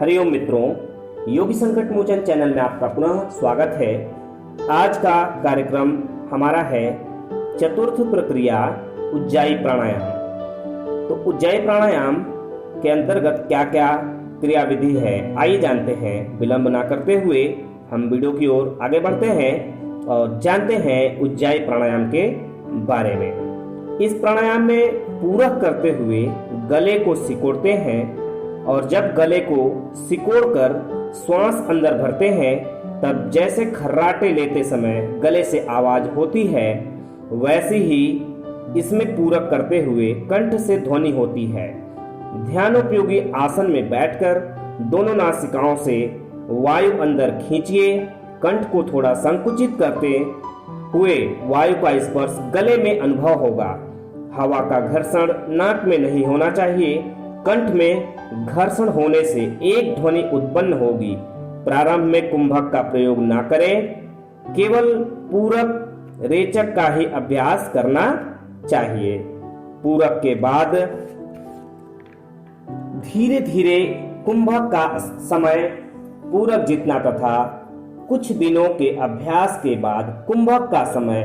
हरिओम मित्रों, योगी संकट मोचन चैनल में आपका पुनः स्वागत है। आज का कार्यक्रम हमारा है चतुर्थ प्रक्रिया उज्जाई प्राणायाम। तो उज्जाई प्राणायाम के अंतर्गत क्या क्या क्रिया विधि है, आइए जानते हैं। विलंब ना करते हुए हम वीडियो की ओर आगे बढ़ते हैं और जानते हैं उज्जाई प्राणायाम के बारे में। इस प्राणायाम में पूरक करते हुए गले को सिकोड़ते हैं और जब गले को सिकोड़कर श्वास अंदर भरते हैं तब जैसे खर्राटे लेते समय गले से आवाज होती है, वैसी ही इसमें पूरक करते हुए कंठ से ध्वनि होती है। ध्यानोपयोगी आसन में बैठकर दोनों नासिकाओं से वायु अंदर खींचिए। कंठ को थोड़ा संकुचित करते हुए वायु का स्पर्श गले में अनुभव होगा। हवा का घर्षण नाक में नहीं होना चाहिए। कंठ में घर्षण होने से एक ध्वनि उत्पन्न होगी। प्रारंभ में कुंभक का प्रयोग ना करें, केवल पूरक रेचक का ही अभ्यास करना चाहिए। पूरक के बाद धीरे धीरे कुंभक का समय पूरक जितना तथा कुछ दिनों के अभ्यास के बाद कुंभक का समय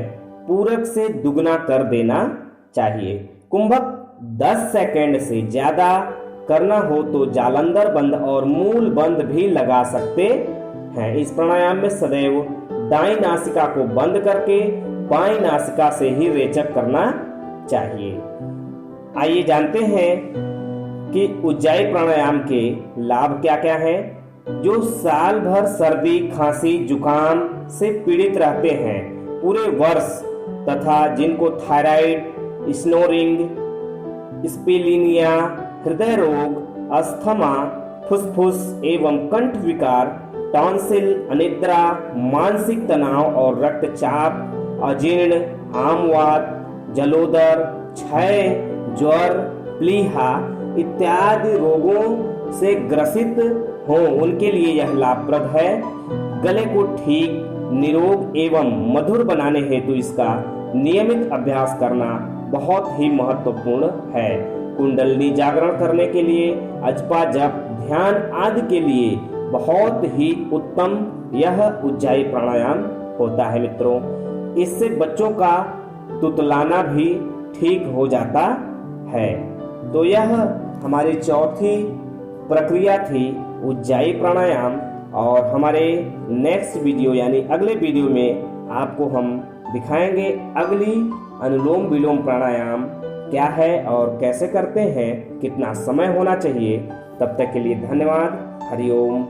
पूरक से दुगना कर देना चाहिए। कुंभक 10 सेकंड से ज्यादा करना हो तो जालंधर बंद और मूल बंद भी लगा सकते हैं। इस प्राणायाम में सदैव दाईं नासिका को बंद करके बाईं नासिका से ही रेचक करना चाहिए। आइए जानते हैं कि उज्जाई प्राणायाम के लाभ क्या क्या हैं। जो साल भर सर्दी, खांसी, जुकाम से पीड़ित रहते हैं पूरे वर्ष तथा जिनको थायराइड, स्नोरिंग, स्प्लीनिया, हृदय रोग, अस्थमा, फुसफुस एवं कंठ विकार, टॉन्सिल, अनिद्रा, मानसिक तनाव और रक्तचाप, अजीर्ण, आमवात, जलोदर, क्षय, ज्वर, प्लीहा इत्यादि रोगों से ग्रसित हो उनके लिए यह लाभप्रद है। गले को ठीक, निरोग एवं मधुर बनाने हेतु इसका नियमित अभ्यास करना बहुत ही महत्वपूर्ण है। कुंडलिनी जागरण करने के लिए, अजपा जप, ध्यान आदि के लिए बहुत ही उत्तम यह उज्जाई प्राणायाम होता है मित्रों। इससे बच्चों का तुतलाना भी ठीक हो जाता है। तो यह हमारी चौथी प्रक्रिया थी उज्जाई प्राणायाम। और हमारे नेक्स्ट वीडियो यानी अगले वीडियो में आपको हम दिखाएंगे अगली अनुलोम विलोम प्राणायाम क्या है और कैसे करते हैं, कितना समय होना चाहिए। तब तक के लिए धन्यवाद। हरिओम।